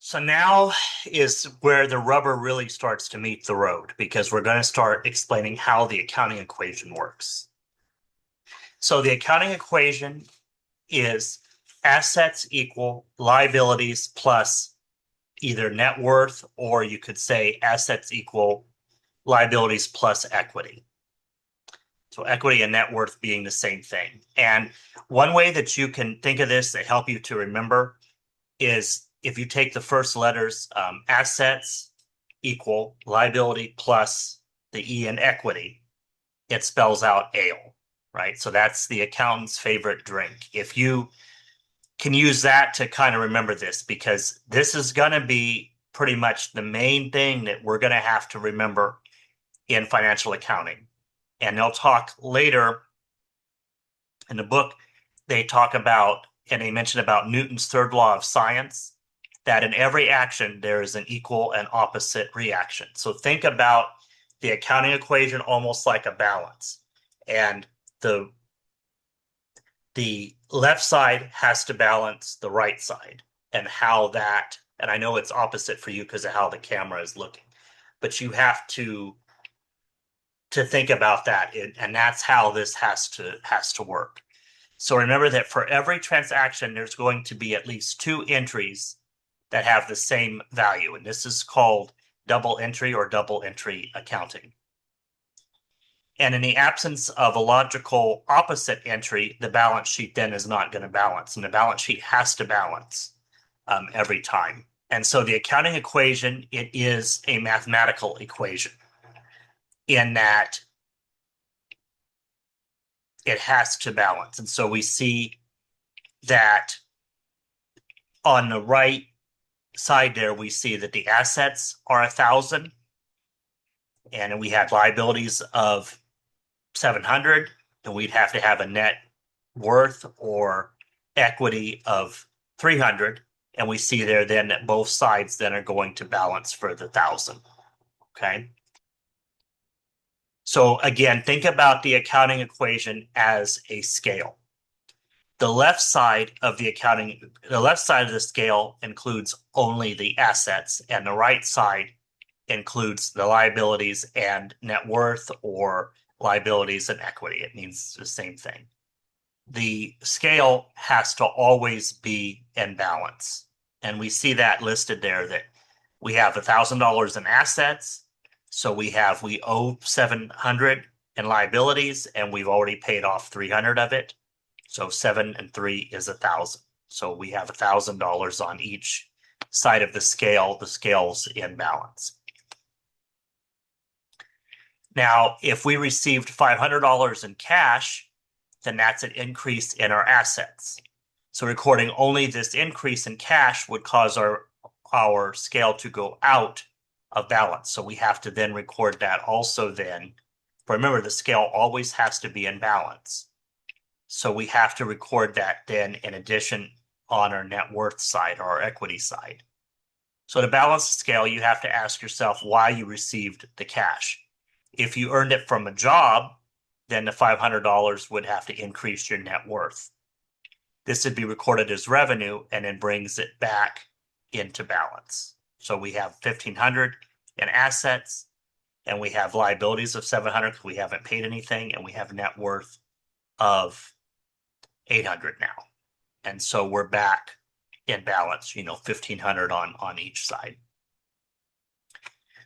So now is where the rubber really starts to meet the road because we're going to start explaining how the accounting equation works. So the accounting equation is assets equal liabilities plus either net worth, or you could say assets equal liabilities plus equity. So equity and net worth being the same thing. And one way that you can think of this to help you to remember is if you take the first letters, assets equal liability plus the E in equity, it spells out ale, right? So that's the accountant's favorite drink. If you can use that to kind of remember this, because this is going to be pretty much the main thing that we're going to have to remember in financial accounting. And they'll talk later in the book, they talk about, and they mention about Newton's third law of science, that in every action there is an equal and opposite reaction. So think about the accounting equation almost like a balance. And the left side has to balance the right side, and how that, and I know it's opposite for you because of how the camera is looking, but you have to think about that, and that's how this has to work. So remember that for every transaction, there's going to be at least two entries that have the same value, and this is called double entry or double entry accounting. And in the absence of a logical opposite entry, the balance sheet then is not going to balance, and the balance sheet has to balance every time. And so the accounting equation, it is a mathematical equation in that it has to balance. And so we see that on the right side there, we see that the assets are 1,000, and we had liabilities of 700, and we'd have to have a net worth or equity of 300. And we see there then that both sides then are going to balance for the 1,000. Okay. So again, think about the accounting equation as a scale. The left side of the scale includes only the assets, and the right side includes the liabilities and net worth, or liabilities and equity. It means the same thing. The scale has to always be in balance. And we see that listed there, that we have $1,000 in assets. So we owe 700 in liabilities, and we've already paid off 300 of it. So 7 and 3 is 1,000. So we have $1,000 on each side of the scale. The scale's in balance. Now, if we received $500 in cash, then that's an increase in our assets. So recording only this increase in cash would cause our scale to go out of balance. So we have to then record that also then. But remember, the scale always has to be in balance. So we have to record that then in addition on our net worth side or our equity side. So to balance the scale, you have to ask yourself why you received the cash. If you earned it from a job, then the $500 would have to increase your net worth. This would be recorded as revenue and then brings it back into balance. So we have 1,500 in assets, and we have liabilities of 700 because we haven't paid anything, and we have net worth of 800 now. And so we're back in balance, 1,500 on each side.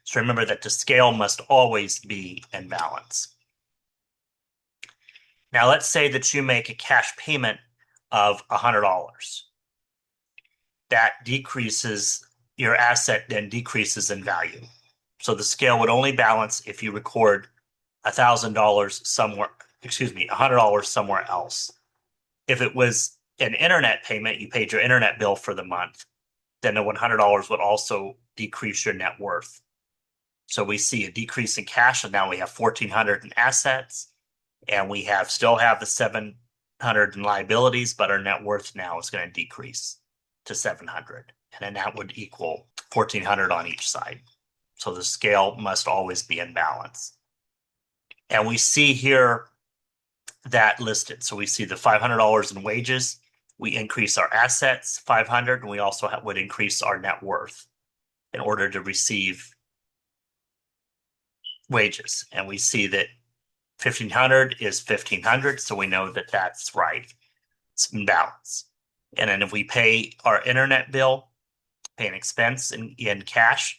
So remember that the scale must always be in balance. Now let's say that you make a cash payment of $100. That decreases, your asset then decreases in value. So the scale would only balance if you record $1,000 somewhere, $100 somewhere else. If it was an internet payment, you paid your internet bill for the month, then the $100 would also decrease your net worth. So we see a decrease in cash, and now we have 1,400 in assets, and we still have the 700 in liabilities, but our net worth now is going to decrease to 700, and then that would equal 1,400 on each side. So the scale must always be in balance. And we see here that listed. So we see the $500 in wages. we increase our assets 500, and we also would increase our net worth in order to receive wages. And we see that 1,500 is 1,500, so we know that that's right. It's in balance. And then if we pay our internet bill, pay an expense in cash,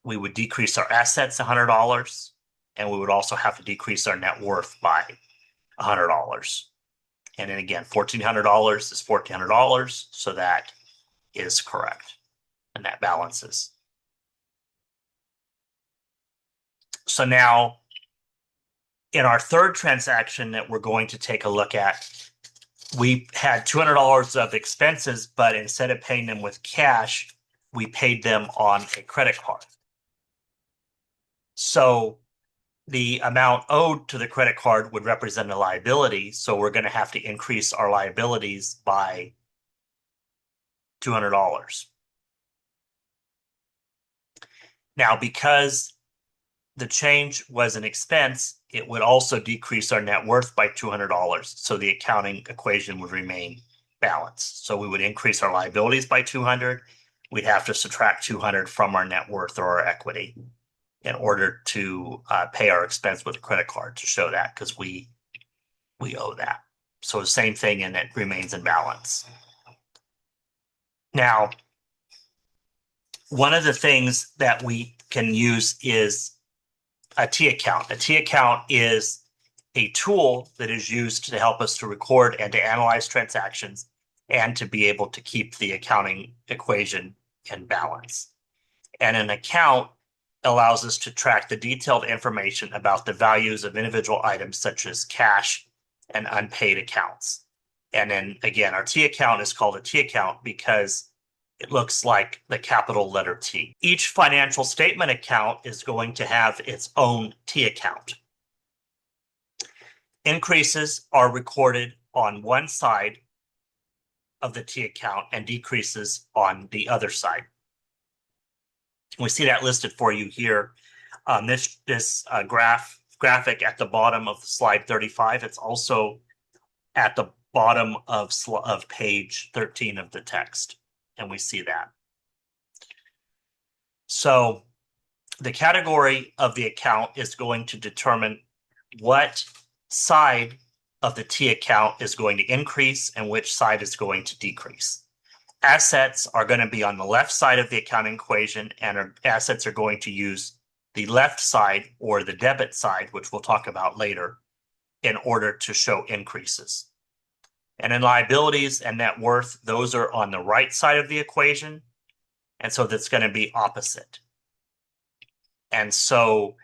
we would decrease our assets $100, and we would also have to decrease our net worth by $100. And then again, $1,400 is $1,400, so that is correct, and that balances. So now, in our third transaction that we're going to take a look at, we had $200 of expenses, but instead of paying them with cash, we paid them on a credit card. So the amount owed to the credit card would represent a liability, so we're going to have to increase our liabilities by $200. Now, because the change was an expense, it would also decrease our net worth by $200, so the accounting equation would remain balanced. So we would increase our liabilities by 200. We'd have to subtract 200 from our net worth or our equity in order to pay our expense with a credit card to show that, because we owe that. So the same thing, and it remains in balance. Now, one of the things that we can use is a T account. A T account is a tool that is used to help us to record and to analyze transactions and to be able to keep the accounting equation in balance. And an account allows us to track the detailed information about the values of individual items such as cash and unpaid accounts. And then again, our T account is called a T account because it looks like the capital letter T. Each financial statement account is going to have its own T account. Increases are recorded on one side of the T account and decreases on the other side. We see that listed for you here. This graphic at the bottom of slide 35. It's also at the bottom of page 13 of the text, and we see that. So the category of the account is going to determine what side of the T account is going to increase and which side is going to decrease. Assets are going to be on the left side of the accounting equation, and our assets are going to use the left side or the debit side, which we'll talk about later, in order to show increases. And in liabilities and net worth, those are on the right side of the equation, and so that's going to be opposite. And so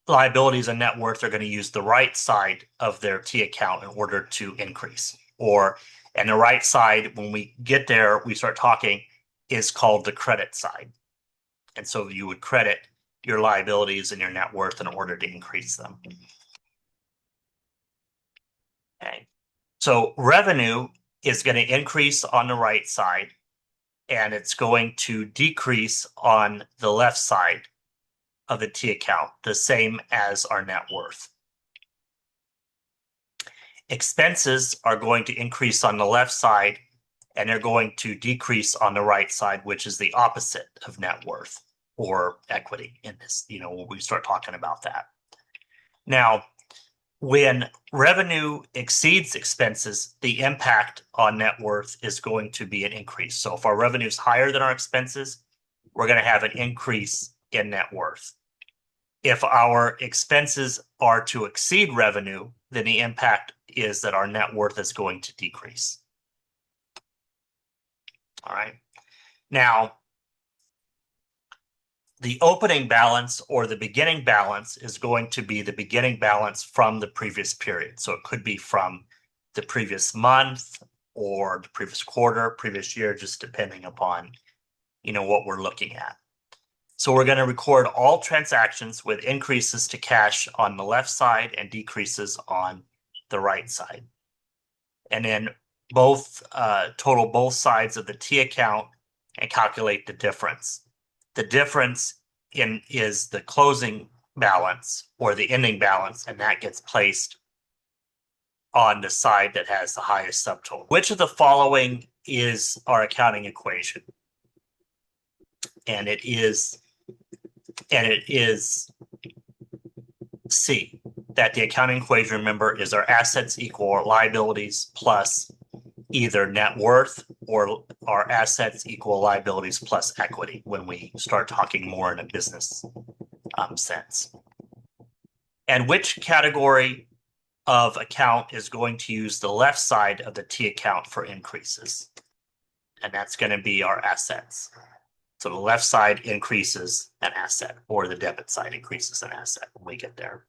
liabilities and net worth are going to use the right side of their T account in order to increase. And the right side, when we get there, we start talking, is called the credit side. And so you would credit your liabilities and your net worth in order to increase them. Okay. So revenue is going to increase on the right side, and it's going to decrease on the left side of the T account, the same as our net worth. Expenses are going to increase on the left side, and they're going to decrease on the right side, which is the opposite of net worth or equity in this, when we start talking about that. Now, when revenue exceeds expenses, the impact on net worth is going to be an increase. So if our revenue is higher than our expenses, we're going to have an increase in net worth. If our expenses are to exceed revenue, then the impact is that our net worth is going to decrease. All right. Now, the opening balance or the beginning balance is going to be the beginning balance from the previous period. So it could be from the previous month or the previous quarter, previous year, just depending upon, what we're looking at. So we're going to record all transactions with increases to cash on the left side and decreases on the right side. And then total both sides of the T account and calculate the difference. The difference is the closing balance or the ending balance, and that gets placed on the side that has the highest subtotal. Which of the following is our accounting equation? And it is C, that the accounting equation, remember, is our assets equal our liabilities plus either net worth or our assets equal liabilities plus equity when we start talking more in a business sense. And which category of account is going to use the left side of the T account for increases? And that's going to be our assets. So the left side increases an asset, or the debit side increases an asset when we get there.